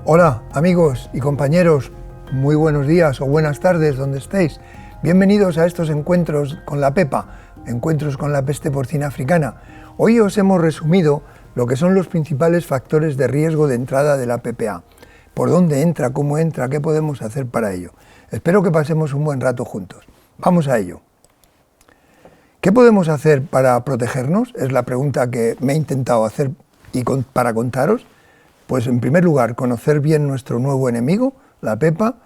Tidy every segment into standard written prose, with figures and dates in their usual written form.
Hola amigos y compañeros, muy buenos días o buenas tardes donde estéis. Bienvenidos a estos encuentros con la Pepa, encuentros con la peste porcina africana. Hoy os hemos resumido lo que son los principales factores de riesgo de entrada de la PPA. Por dónde entra, cómo entra, qué podemos hacer para ello. Espero que pasemos un buen rato juntos. Vamos a ello. ¿Qué podemos hacer para protegernos? Es la pregunta que me he intentado hacer para contaros. Pues en primer lugar, conocer bien nuestro nuevo enemigo, la pepa,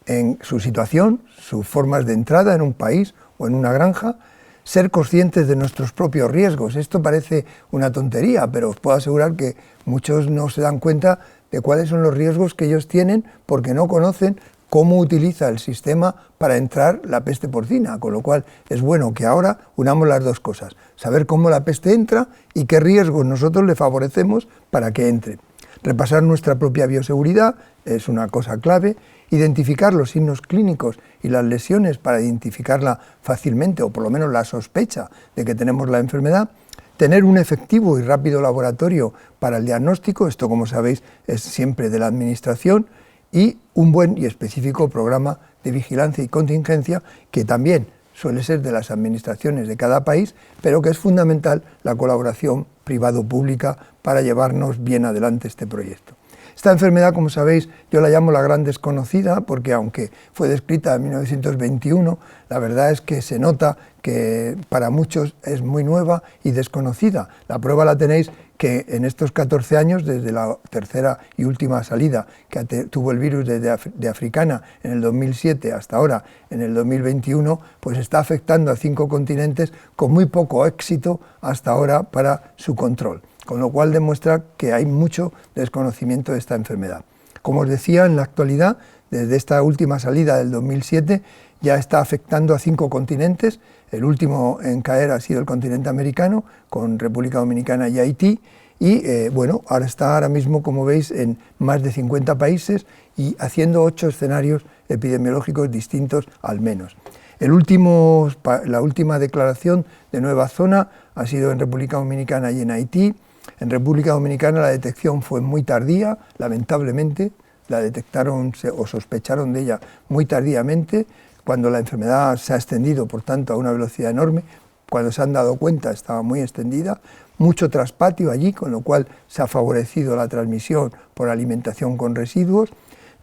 en su situación, sus formas de entrada en un país o en una granja, ser conscientes de nuestros propios riesgos. Esto parece una tontería, pero os puedo asegurar que muchos no se dan cuenta de cuáles son los riesgos que ellos tienen porque no conocen cómo utiliza el sistema para entrar la peste porcina, con lo cual es bueno que ahora unamos las dos cosas, saber cómo la peste entra y qué riesgos nosotros le favorecemos para que entre. Repasar nuestra propia bioseguridad es una cosa clave, identificar los signos clínicos y las lesiones para identificarla fácilmente o por lo menos la sospecha de que tenemos la enfermedad, tener un efectivo y rápido laboratorio para el diagnóstico, esto como sabéis es siempre de la administración, y un buen y específico programa de vigilancia y contingencia que también suele ser de las administraciones de cada país, pero que es fundamental la colaboración privado-pública para llevarnos bien adelante este proyecto. Esta enfermedad, como sabéis, yo la llamo la gran desconocida porque aunque fue descrita en 1921, la verdad es que se nota que para muchos es muy nueva y desconocida. La prueba la tenéis que en estos 14 años, desde la tercera y última salida que tuvo el virus de Africana en el 2007 hasta ahora, en el 2021, pues está afectando a 5 continentes con muy poco éxito hasta ahora para su control, con lo cual demuestra que hay mucho desconocimiento de esta enfermedad. Como os decía, en la actualidad, desde esta última salida del 2007, ya está afectando a 5 continentes. El último en caer ha sido el continente americano, con República Dominicana y Haití, y bueno, ahora mismo, como veis, en más de 50 países y haciendo 8 escenarios epidemiológicos distintos al menos. La última declaración de nueva zona ha sido en República Dominicana y en Haití. En República Dominicana la detección fue muy tardía, lamentablemente, la detectaron o sospecharon de ella muy tardíamente, cuando la enfermedad se ha extendido, por tanto, a una velocidad enorme. Cuando se han dado cuenta estaba muy extendida, mucho traspatio allí, con lo cual se ha favorecido la transmisión por alimentación con residuos.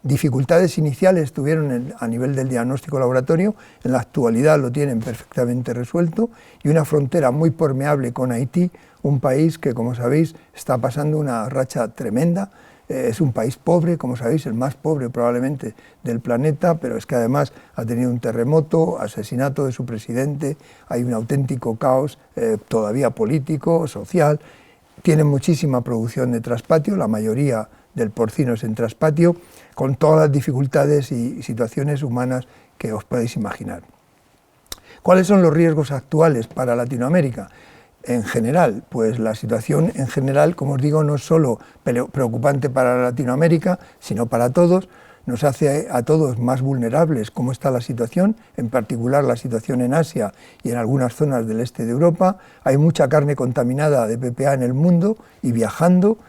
Dificultades iniciales tuvieron a nivel del diagnóstico laboratorio, en la actualidad lo tienen perfectamente resuelto, y una frontera muy permeable con Haití, un país que, como sabéis, está pasando una racha tremenda. Es un país pobre, como sabéis, el más pobre probablemente del planeta, pero es que además ha tenido un terremoto, asesinato de su presidente, hay un auténtico caos todavía político, social, tiene muchísima producción de traspatio, la mayoría del porcino es en traspatio, con todas las dificultades y situaciones humanas que os podéis imaginar. ¿Cuáles son los riesgos actuales para Latinoamérica? En general, pues la situación en general, como os digo, no es solo preocupante para Latinoamérica, sino para todos, nos hace a todos más vulnerables cómo está la situación, en particular la situación en Asia y en algunas zonas del este de Europa. Hay mucha carne contaminada de PPA en el mundo y viajando.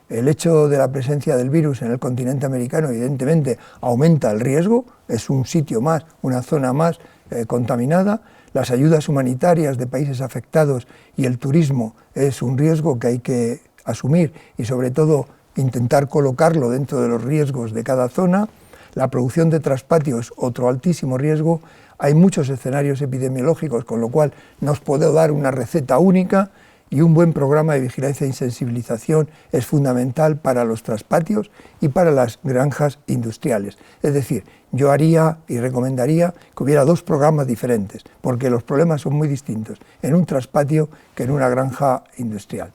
El hecho de la presencia del virus en el continente americano evidentemente aumenta el riesgo, es un sitio más, una zona más contaminada. Las ayudas humanitarias de países afectados y el turismo es un riesgo que hay que asumir y sobre todo intentar colocarlo dentro de los riesgos de cada zona. La producción de traspatio es otro altísimo riesgo. Hay muchos escenarios epidemiológicos, con lo cual no os puedo dar una receta única, y un buen programa de vigilancia y sensibilización es fundamental para los traspatios y para las granjas industriales. Es decir, yo haría y recomendaría que hubiera 2 programas diferentes, porque los problemas son muy distintos en un traspatio que en una granja industrial.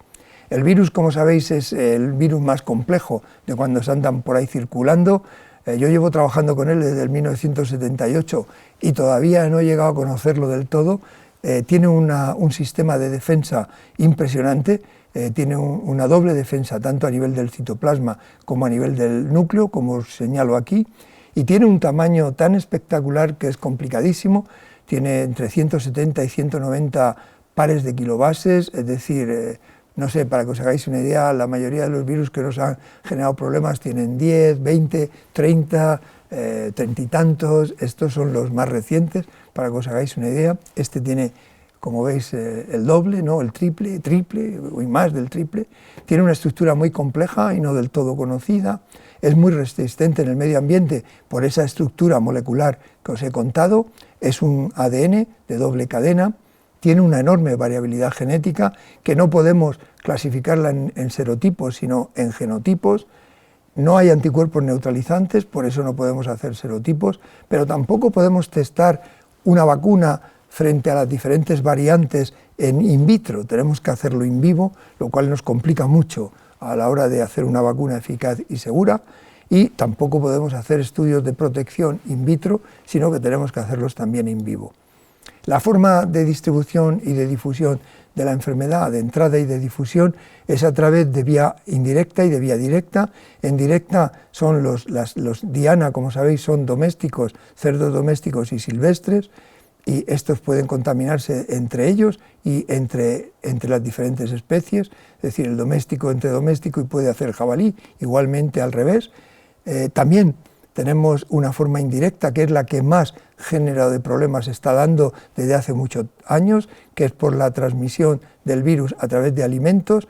El virus, como sabéis, es el virus más complejo de cuando se andan por ahí circulando. Yo llevo trabajando con él desde el 1978 y todavía no he llegado a conocerlo del todo. Tiene un sistema de defensa impresionante, tiene una doble defensa tanto a nivel del citoplasma como a nivel del núcleo, como os señalo aquí, y tiene un tamaño tan espectacular que es complicadísimo. Tiene entre 170 y 190 pares de kilobases, es decir, No sé, para que os hagáis una idea, la mayoría de los virus que nos han generado problemas tienen 10, 20, 30, 30 y tantos. Estos son los más recientes, para que os hagáis una idea. Este tiene, como veis, el doble, ¿no? El triple y más del triple. Tiene una estructura muy compleja y no del todo conocida. Es muy resistente en el medio ambiente por esa estructura molecular que os he contado. Es un ADN de doble cadena. Tiene una enorme variabilidad genética que no podemos clasificarla en serotipos, sino en genotipos. No hay anticuerpos neutralizantes, por eso no podemos hacer serotipos, pero tampoco podemos testar una vacuna frente a las diferentes variantes en in vitro. Tenemos que hacerlo in vivo, lo cual nos complica mucho a la hora de hacer una vacuna eficaz y segura, y tampoco podemos hacer estudios de protección in vitro, sino que tenemos que hacerlos también in vivo. La forma de distribución y de difusión de la enfermedad, de entrada y de difusión, es a través de vía indirecta y de vía directa. En directa son los diana, como sabéis, son domésticos, cerdos domésticos y silvestres, y estos pueden contaminarse entre ellos y entre las diferentes especies, es decir, el doméstico entre doméstico, y puede hacer jabalí, igualmente al revés. También tenemos una forma indirecta, que es la que más género de problemas está dando desde hace muchos años, que es por la transmisión del virus a través de alimentos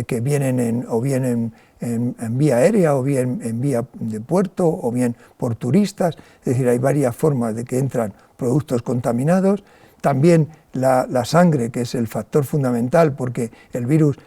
que vienen o bien en vía aérea, o bien en vía de puerto, o bien por turistas. Es decir, hay varias formas de que entran productos contaminados. También la sangre, que es el factor fundamental, porque el virus,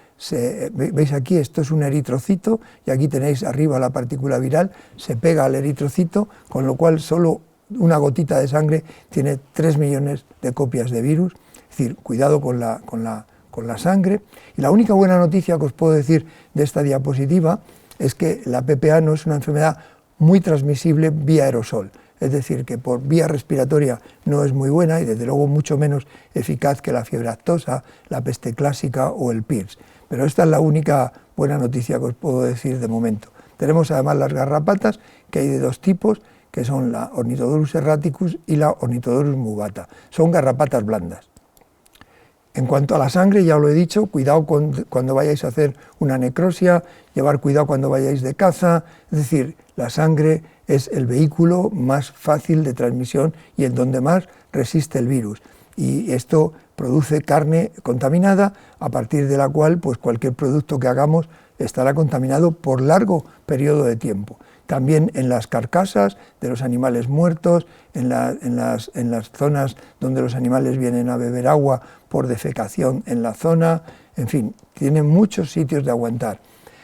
veis aquí, esto es un eritrocito, y aquí tenéis arriba la partícula viral, se pega al eritrocito, con lo cual solo una gotita de sangre tiene 3 millones de copias de virus. Es decir, cuidado con la sangre. Y la única buena noticia que os puedo decir de esta diapositiva es que la PPA no es una enfermedad muy transmisible vía aerosol. Es decir, que por vía respiratoria no es muy buena y desde luego mucho menos eficaz que la fiebre aftosa, la peste clásica o el PIRS. Pero esta es la única buena noticia que os puedo decir de momento. Tenemos además las garrapatas, que hay de dos tipos, que son la Ornithodorus erraticus y la Ornithodorus mubata. Son garrapatas blandas. En cuanto a la sangre, ya os lo he dicho, cuidado cuando vayáis a hacer una necrosia, llevar cuidado cuando vayáis de caza. Es decir, la sangre es el vehículo más fácil de transmisión y en donde más resiste el virus. Y esto produce carne contaminada, a partir de la cual pues cualquier producto que hagamos estará contaminado por largo periodo de tiempo. También en las carcasas de los animales muertos, en las zonas donde los animales vienen a beber agua por defecación en la zona, en fin, tienen muchos sitios de aguantar.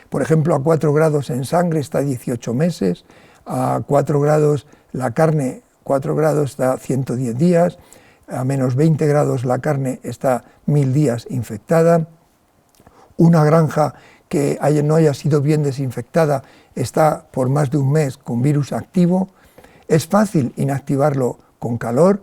Por ejemplo, a 4 grados en sangre está 18 meses, a 4 grados la carne, 4 grados está 110 días, a menos 20 grados la carne está 1000 días infectada. Una granja que no haya sido bien desinfectada está por más de un mes con virus activo. Es fácil inactivarlo con calor,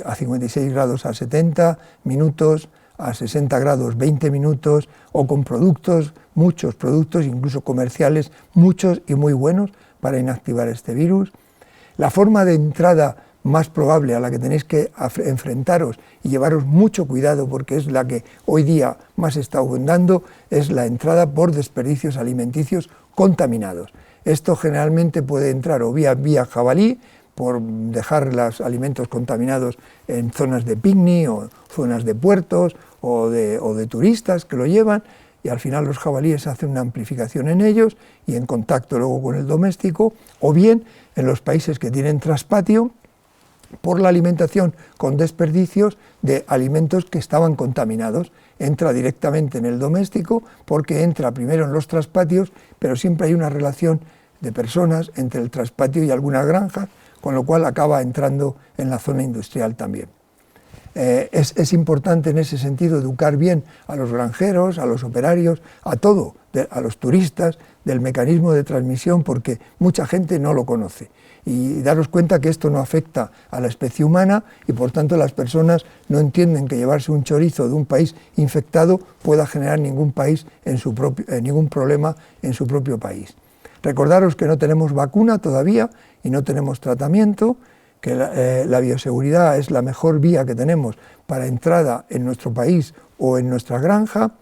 a 56 grados a 70 minutos, a 60 grados 20 minutos, o con productos, muchos productos, incluso comerciales, muchos y muy buenos para inactivar este virus. La forma de entrada más probable a la que tenéis que enfrentaros y llevaros mucho cuidado, porque es la que hoy día más está abundando, es la entrada por desperdicios alimenticios contaminados. Esto generalmente puede entrar o vía jabalí, por dejar los alimentos contaminados en zonas de picnic o zonas de puertos o de turistas que lo llevan, y al final los jabalíes hacen una amplificación en ellos y en contacto luego con el doméstico, o bien en los países que tienen traspatio, por la alimentación con desperdicios de alimentos que estaban contaminados. Entra directamente en el doméstico porque entra primero en los traspatios, pero siempre hay una relación de personas entre el traspatio y algunas granjas, con lo cual acaba entrando en la zona industrial también. Es importante en ese sentido educar bien a los granjeros, a los operarios, a los turistas, del mecanismo de transmisión, porque mucha gente no lo conoce. Y daros cuenta que esto no afecta a la especie humana y por tanto las personas no entienden que llevarse un chorizo de un país infectado pueda generar ningún problema en su propio país. Recordaros que no tenemos vacuna todavía y no tenemos tratamiento, que la bioseguridad es la mejor vía que tenemos para entrada en nuestro país o en nuestra granja,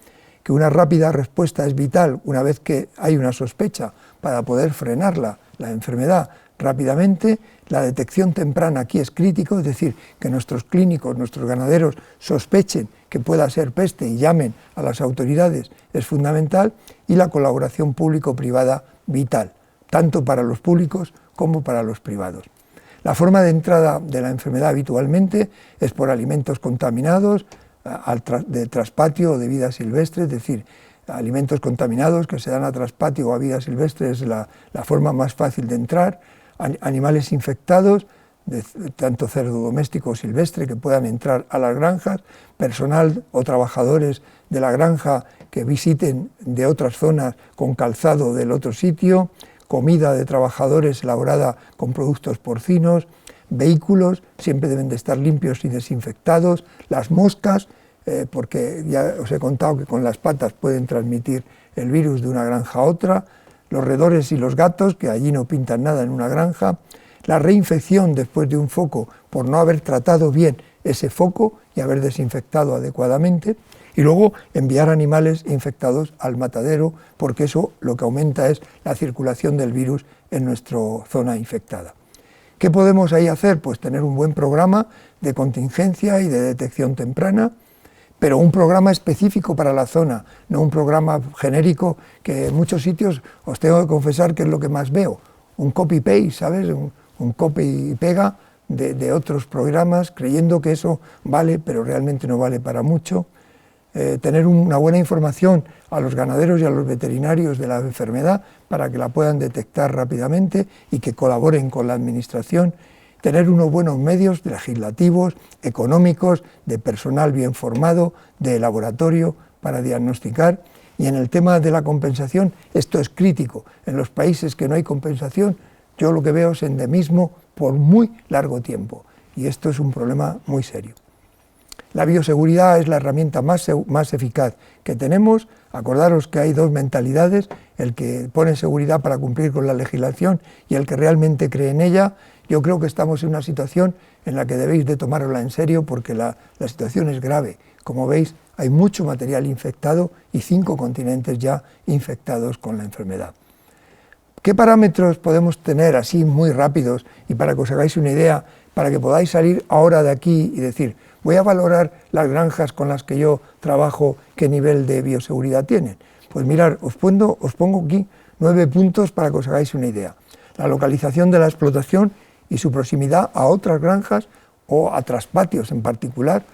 que una rápida respuesta es vital una vez que hay una sospecha para poder frenarla, la enfermedad, rápidamente. La detección temprana aquí es crítico, es decir, que nuestros clínicos, nuestros ganaderos sospechen que pueda ser peste y llamen a las autoridades es fundamental, y la colaboración público-privada vital, tanto para los públicos como para los privados. La forma de entrada de la enfermedad habitualmente es por alimentos contaminados, de traspatio o de vida silvestre, es decir, alimentos contaminados que se dan a traspatio o a vida silvestre es la forma más fácil de entrar. Animales infectados, tanto cerdo doméstico o silvestre, que puedan entrar a las granjas, personal o trabajadores de la granja que visiten de otras zonas con calzado del otro sitio, comida de trabajadores elaborada con productos porcinos, vehículos siempre deben de estar limpios y desinfectados, las moscas, porque ya os he contado que con las patas pueden transmitir el virus de una granja a otra, los roedores y los gatos, que allí no pintan nada en una granja, la reinfección después de un foco por no haber tratado bien ese foco y haber desinfectado adecuadamente, y luego enviar animales infectados al matadero, porque eso lo que aumenta es la circulación del virus en nuestra zona infectada. ¿Qué podemos ahí hacer? Pues tener un buen programa de contingencia y de detección temprana, pero un programa específico para la zona, no un programa genérico que en muchos sitios os tengo que confesar que es lo que más veo, un copy-paste, ¿sabes? Un copy y pega de otros programas, creyendo que eso vale, pero realmente no vale para mucho. Tener una buena información a los ganaderos y a los veterinarios de la enfermedad para que la puedan detectar rápidamente y que colaboren con la administración. Tener unos buenos medios legislativos, económicos, de personal bien formado, de laboratorio para diagnosticar. Y en el tema de la compensación, esto es crítico. En los países que no hay compensación, yo lo que veo es endemismo por muy largo tiempo. Y esto es un problema muy serio. La bioseguridad es la herramienta más eficaz que tenemos. Acordaros que hay dos mentalidades, el que pone seguridad para cumplir con la legislación y el que realmente cree en ella. Yo creo que estamos en una situación en la que debéis de tomárosla en serio porque la situación es grave. Como veis, hay mucho material infectado y 5 continentes ya infectados con la enfermedad. ¿Qué parámetros podemos tener así muy rápidos y para que os hagáis una idea, para que podáis salir ahora de aquí y decir, voy a valorar las granjas con las que yo trabajo, qué nivel de bioseguridad tienen? Pues mirad, os pongo aquí 9 puntos para que os hagáis una idea. La localización de la explotación y su proximidad a otras granjas o a traspatios en particular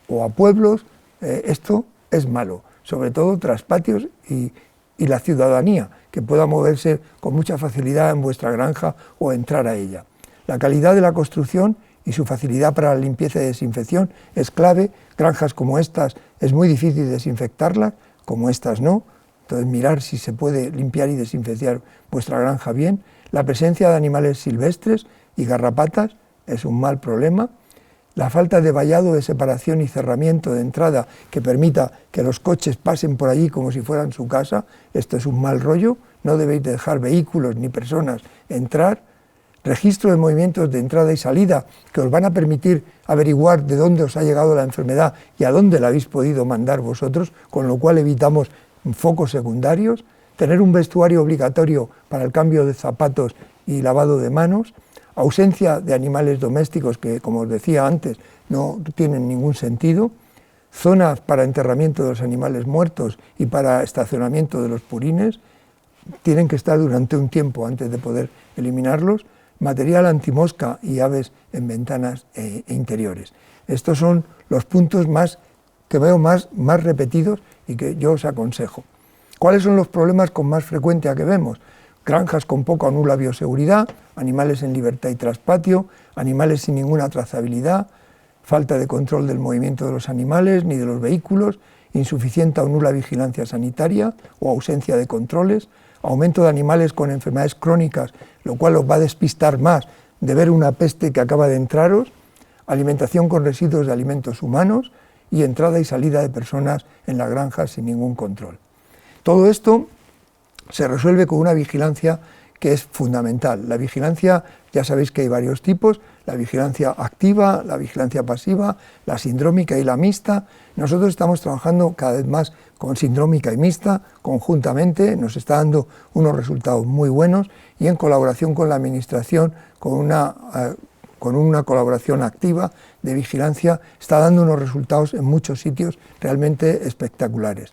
o a pueblos, esto es malo, sobre todo traspatios y la ciudadanía, que pueda moverse con mucha facilidad en vuestra granja o entrar a ella. La calidad de la construcción y su facilidad para la limpieza y desinfección es clave. Granjas como estas es muy difícil desinfectarlas, como estas no. Entonces mirar si se puede limpiar y desinfectar vuestra granja bien. La presencia de animales silvestres y garrapatas es un mal problema. La falta de vallado de separación y cerramiento de entrada que permita que los coches pasen por allí como si fueran su casa, esto es un mal rollo. No debéis dejar vehículos ni personas entrar. Registro de movimientos de entrada y salida que os van a permitir averiguar de dónde os ha llegado la enfermedad y a dónde la habéis podido mandar vosotros, con lo cual evitamos focos secundarios. Tener un vestuario obligatorio para el cambio de zapatos y lavado de manos. Ausencia de animales domésticos que, como os decía antes, no tienen ningún sentido. Zonas para enterramiento de los animales muertos y para estacionamiento de los purines. Tienen que estar durante un tiempo antes de poder eliminarlos. Material antimosca y aves en ventanas e interiores. Estos son los puntos que veo más repetidos y que yo os aconsejo. ¿Cuáles son los problemas con más frecuencia que vemos? Granjas con poca o nula bioseguridad, animales en libertad y traspatio, animales sin ninguna trazabilidad, falta de control del movimiento de los animales ni de los vehículos, insuficiente o nula vigilancia sanitaria o ausencia de controles, aumento de animales con enfermedades crónicas, lo cual os va a despistar más de ver una peste que acaba de entraros, alimentación con residuos de alimentos humanos y entrada y salida de personas en las granjas sin ningún control. Todo esto se resuelve con una vigilancia que es fundamental. La vigilancia, ya sabéis que hay varios tipos, la vigilancia activa, la vigilancia pasiva, la sindrómica y la mixta. Nosotros estamos trabajando cada vez más con sindrómica y mixta conjuntamente, nos está dando unos resultados muy buenos y en colaboración con la Administración, con una colaboración activa de vigilancia, está dando unos resultados en muchos sitios realmente espectaculares.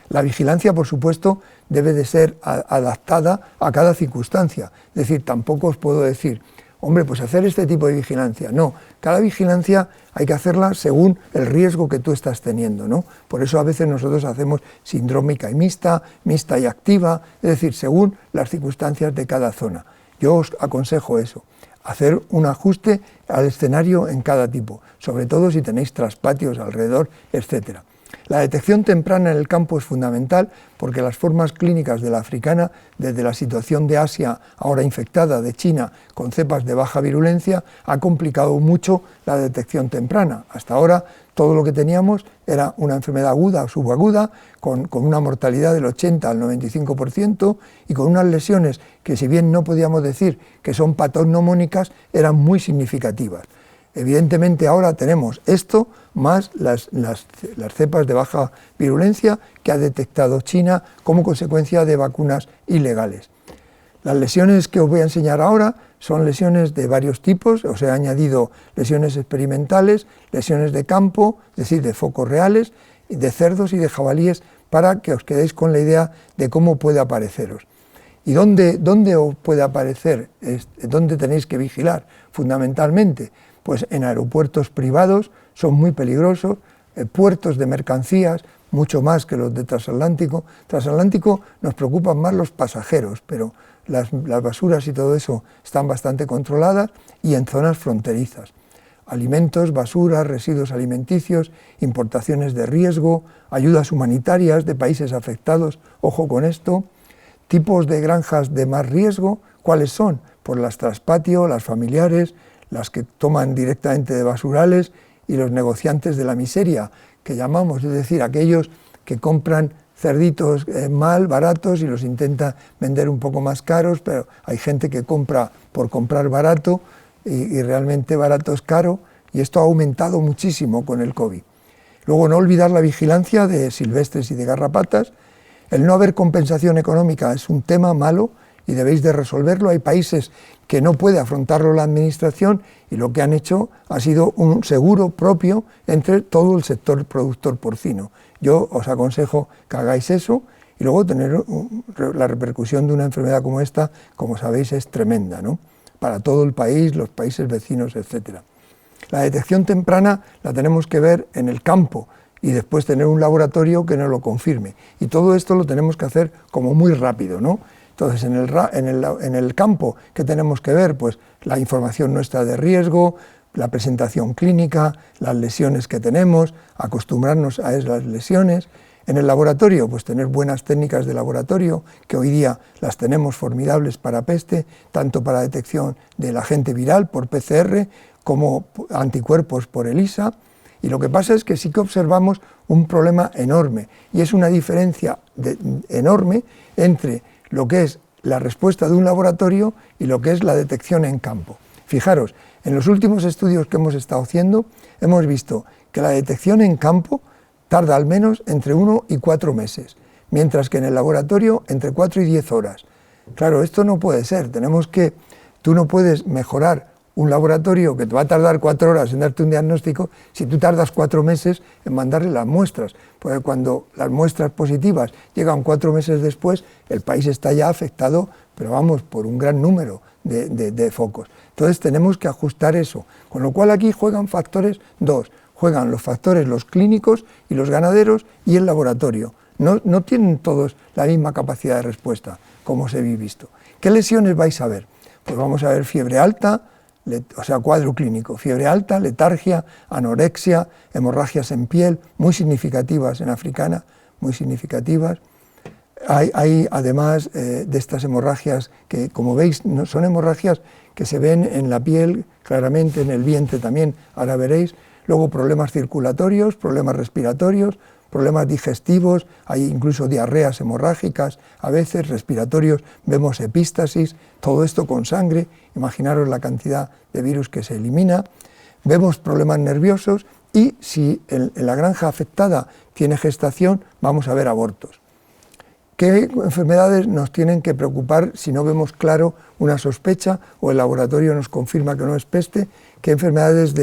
La vigilancia, por supuesto, debe de ser adaptada a cada circunstancia. Es decir, tampoco os puedo decir, hombre, pues hacer este tipo de vigilancia. No, cada vigilancia hay que hacerla según el riesgo que tú estás teniendo, ¿no? Por eso a veces nosotros hacemos sindrómica y mixta, mixta y activa, es decir, según las circunstancias de cada zona. Yo os aconsejo eso, hacer un ajuste al escenario en cada tipo, sobre todo si tenéis traspatios alrededor, etcétera. La detección temprana en el campo es fundamental porque las formas clínicas de la africana, desde la situación de Asia, ahora infectada, de China, con cepas de baja virulencia, ha complicado mucho la detección temprana. Hasta ahora todo lo que teníamos era una enfermedad aguda o subaguda, con una mortalidad del 80 al 95% y con unas lesiones que, si bien no podíamos decir que son patognomónicas, eran muy significativas. Evidentemente ahora tenemos esto más las cepas de baja virulencia que ha detectado China como consecuencia de vacunas ilegales. Las lesiones que os voy a enseñar ahora son lesiones de varios tipos, os he añadido lesiones experimentales, lesiones de campo, es decir, de focos reales, de cerdos y de jabalíes, para que os quedéis con la idea de cómo puede apareceros. ¿Y dónde os puede aparecer? ¿Dónde tenéis que vigilar? Fundamentalmente, pues en aeropuertos privados son muy peligrosos, puertos de mercancías, mucho más que los de transatlántico. Transatlántico nos preocupan más los pasajeros, pero las basuras y todo eso están bastante controladas, y en zonas fronterizas. Alimentos, basuras, residuos alimenticios, importaciones de riesgo, ayudas humanitarias de países afectados, ojo con esto. Tipos de granjas de más riesgo, ¿cuáles son? Pues las traspatio, las familiares, las que toman directamente de basurales, y los negociantes de la miseria, que llamamos, es decir, aquellos que compran cerditos mal, baratos, y los intentan vender un poco más caros, pero hay gente que compra por comprar barato, y realmente barato es caro, y esto ha aumentado muchísimo con el COVID. Luego, no olvidar la vigilancia de silvestres y de garrapatas. El no haber compensación económica es un tema malo y debéis de resolverlo. Hay países que no puede afrontarlo la administración, y lo que han hecho ha sido un seguro propio entre todo el sector productor porcino. Yo os aconsejo que hagáis eso, y luego tener la repercusión de una enfermedad como esta, como sabéis, es tremenda, ¿no? Para todo el país, los países vecinos, etc. La detección temprana la tenemos que ver en el campo y después tener un laboratorio que nos lo confirme. Y todo esto lo tenemos que hacer como muy rápido, ¿no? Entonces, en el campo, ¿qué tenemos que ver? Pues la información nuestra de riesgo, la presentación clínica, las lesiones que tenemos, acostumbrarnos a esas lesiones. En el laboratorio, pues tener buenas técnicas de laboratorio, que hoy día las tenemos formidables para peste, tanto para detección del agente viral por PCR como anticuerpos por ELISA. Y lo que pasa es que sí que observamos un problema enorme, y es una diferencia enorme entre lo que es la respuesta de un laboratorio y lo que es la detección en campo. Fijaros, en los últimos estudios que hemos estado haciendo, hemos visto que la detección en campo tarda al menos entre 1 y 4 meses, mientras que en el laboratorio entre 4 y 10 horas. Claro, esto no puede ser. Tú no puedes mejorar un laboratorio que te va a tardar 4 horas en darte un diagnóstico si tú tardas 4 meses en mandarle las muestras, porque cuando las muestras positivas llegan 4 meses después, el país está ya afectado, pero vamos, por un gran número de focos. Entonces tenemos que ajustar eso, con lo cual aquí juegan factores dos, juegan los factores los clínicos y los ganaderos y el laboratorio. No tienen todos la misma capacidad de respuesta, como os he visto. ¿Qué lesiones vais a ver? Pues vamos a ver fiebre alta, o sea, cuadro clínico, fiebre alta, letargia, anorexia, hemorragias en piel, muy significativas en africana, muy significativas. Hay además de estas hemorragias que, como veis, son hemorragias que se ven en la piel, claramente en el vientre también, ahora veréis. luego problemas circulatorios, problemas respiratorios, problemas digestivos, hay incluso diarreas hemorrágicas, a veces respiratorios, vemos epístasis, todo esto con sangre, imaginaros la cantidad de virus que se elimina, vemos problemas nerviosos y si en la granja afectada tiene gestación, vamos a ver abortos. ¿Qué enfermedades nos tienen que preocupar si no vemos claro una sospecha o el laboratorio nos confirma que no es peste? ¿Qué enfermedades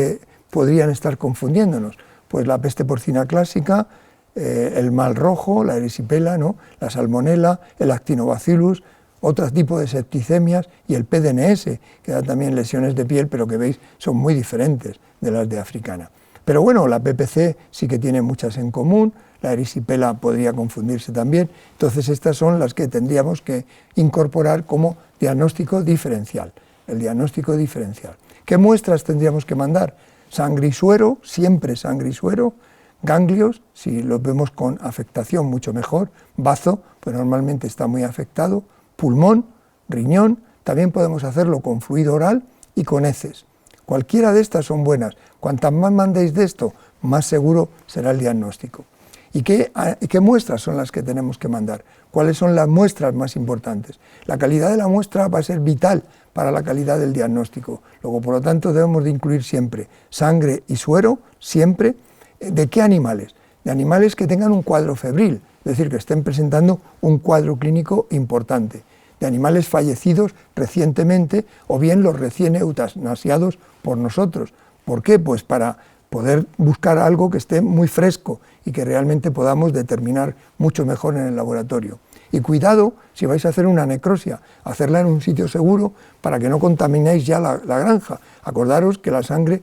podrían estar confundiéndonos? Pues la peste porcina clásica, el mal rojo, la erisipela, ¿no?, la salmonela, el actinobacillus, otro tipo de septicemias y el PDNS, que da también lesiones de piel, pero que veis son muy diferentes de las de africana. Pero bueno, la PPC sí que tiene muchas en común, la erisipela podría confundirse también, entonces estas son las que tendríamos que incorporar como diagnóstico diferencial, el diagnóstico diferencial. ¿Qué muestras tendríamos que mandar? Sangre y suero, siempre sangre y suero, ganglios, si los vemos con afectación mucho mejor, bazo, pues normalmente está muy afectado, pulmón, riñón, también podemos hacerlo con fluido oral y con heces. Cualquiera de estas son buenas, cuantas más mandéis de esto, más seguro será el diagnóstico. ¿Y qué muestras son las que tenemos que mandar? ¿Cuáles son las muestras más importantes? La calidad de la muestra va a ser vital para la calidad del diagnóstico. Luego, por lo tanto, debemos de incluir siempre sangre y suero, siempre. ¿De qué animales? De animales que tengan un cuadro febril, es decir, que estén presentando un cuadro clínico importante. De animales fallecidos recientemente o bien los recién eutanasiados por nosotros. ¿Por qué? Pues para poder buscar algo que esté muy fresco y que realmente podamos determinar mucho mejor en el laboratorio. Y cuidado si vais a hacer una necrosia, hacerla en un sitio seguro para que no contaminéis ya la granja. Acordaros que la sangre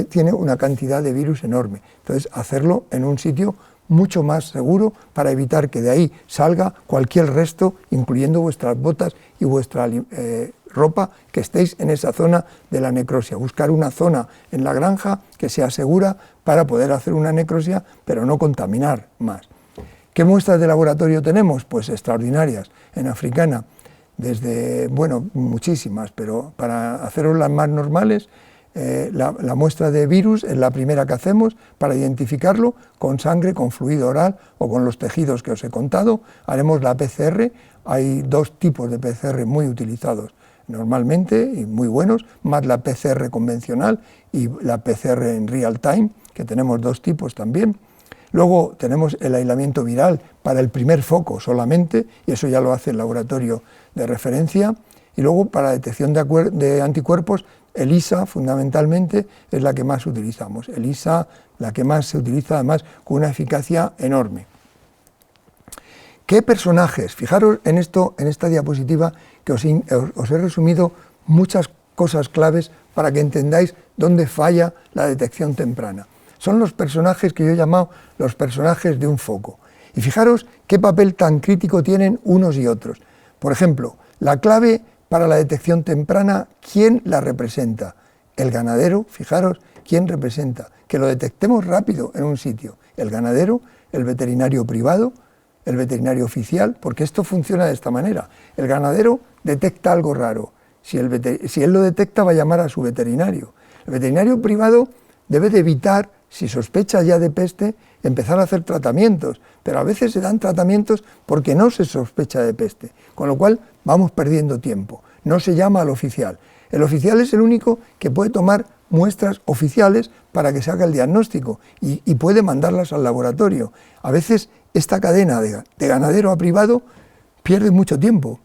tiene una cantidad de virus enorme, entonces hacerlo en un sitio mucho más seguro para evitar que de ahí salga cualquier resto, incluyendo vuestras botas y vuestra ropa que estéis en esa zona de la necrosia. Buscar una zona en la granja que sea segura para poder hacer una necrosia, pero no contaminar más. ¿Qué muestras de laboratorio tenemos? Pues extraordinarias. En africana, desde, bueno, muchísimas, pero para haceros las más normales, la muestra de virus es la primera que hacemos para identificarlo con sangre, con fluido oral o con los tejidos que os he contado. Haremos la PCR, hay dos tipos de PCR muy utilizados normalmente y muy buenos, más la PCR convencional y la PCR en real time, que tenemos dos tipos también. Luego tenemos el aislamiento viral para el primer foco solamente, y eso ya lo hace el laboratorio de referencia. Y luego para detección de anticuerpos, ELISA fundamentalmente es la que más utilizamos. ELISA, la que más se utiliza además con una eficacia enorme. ¿Qué personajes? Fijaros en esta diapositiva que os he resumido muchas cosas claves para que entendáis dónde falla la detección temprana. Son los personajes que yo he llamado los personajes de un foco. Y fijaros qué papel tan crítico tienen unos y otros. Por ejemplo, la clave para la detección temprana, ¿quién la representa? El ganadero, fijaros, ¿quién representa? Que lo detectemos rápido en un sitio. El ganadero, el veterinario privado, el veterinario oficial, porque esto funciona de esta manera. El ganadero detecta algo raro. Si él lo detecta, va a llamar a su veterinario. El veterinario privado debe de evitar, si sospecha ya de peste, empezar a hacer tratamientos, pero a veces se dan tratamientos porque no se sospecha de peste, con lo cual vamos perdiendo tiempo. No se llama al oficial. El oficial es el único que puede tomar muestras oficiales para que se haga el diagnóstico y puede mandarlas al laboratorio. A veces esta cadena de ganadero a privado pierde mucho tiempo.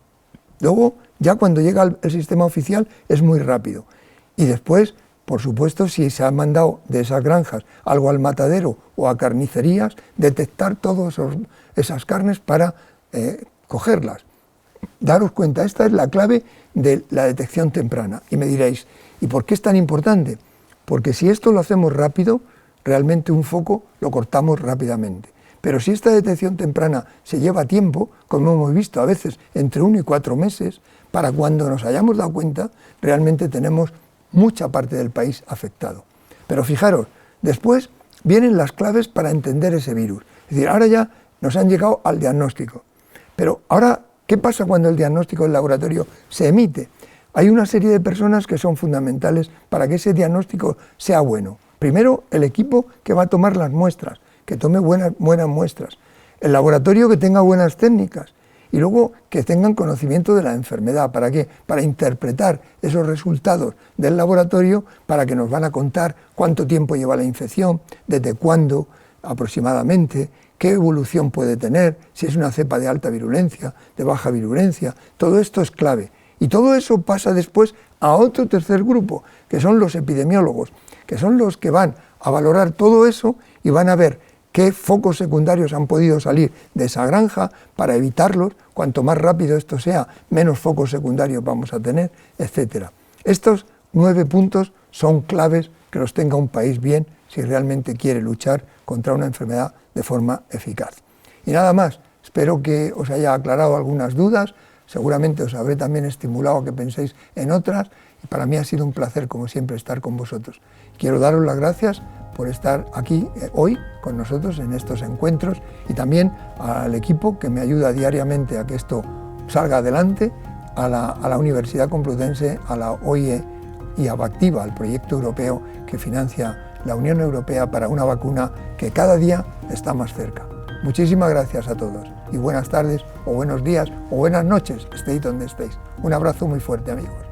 Luego, ya cuando llega el sistema oficial es muy rápido. Y después, por supuesto, si se ha mandado de esas granjas algo al matadero o a carnicerías, detectar todas esas carnes para cogerlas. Daros cuenta, esta es la clave de la detección temprana. Y me diréis, ¿y por qué es tan importante? Porque si esto lo hacemos rápido, realmente un foco lo cortamos rápidamente. Pero si esta detección temprana se lleva tiempo, como hemos visto a veces entre 1 y 4 meses, para cuando nos hayamos dado cuenta, realmente tenemos mucha parte del país afectado. Pero fijaros, después vienen las claves para entender ese virus. Es decir, ahora ya nos han llegado al diagnóstico. Pero ahora, ¿qué pasa cuando el diagnóstico del laboratorio se emite? Hay una serie de personas que son fundamentales para que ese diagnóstico sea bueno. Primero, el equipo que va a tomar las muestras, que tome buenas muestras. El laboratorio que tenga buenas técnicas. Y luego que tengan conocimiento de la enfermedad. ¿Para qué? Para interpretar esos resultados del laboratorio, para que nos van a contar cuánto tiempo lleva la infección, desde cuándo aproximadamente, qué evolución puede tener, si es una cepa de alta virulencia, de baja virulencia. Todo esto es clave. Y todo eso pasa después a otro tercer grupo, que son los epidemiólogos, que son los que van a valorar todo eso y van a ver qué focos secundarios han podido salir de esa granja para evitarlos. Cuanto más rápido esto sea, menos focos secundarios vamos a tener, etc. Estos 9 puntos son claves que los tenga un país bien si realmente quiere luchar contra una enfermedad de forma eficaz. Y nada más, espero que os haya aclarado algunas dudas, seguramente os habré también estimulado a que penséis en otras, y para mí ha sido un placer, como siempre, estar con vosotros. Quiero daros las gracias por estar aquí hoy con nosotros en estos encuentros, y también al equipo que me ayuda diariamente a que esto salga adelante, a la Universidad Complutense, a la OIE y a Bactiva, al proyecto europeo que financia la Unión Europea para una vacuna que cada día está más cerca. Muchísimas gracias a todos y buenas tardes o buenos días o buenas noches, estéis donde estéis. Un abrazo muy fuerte, amigos.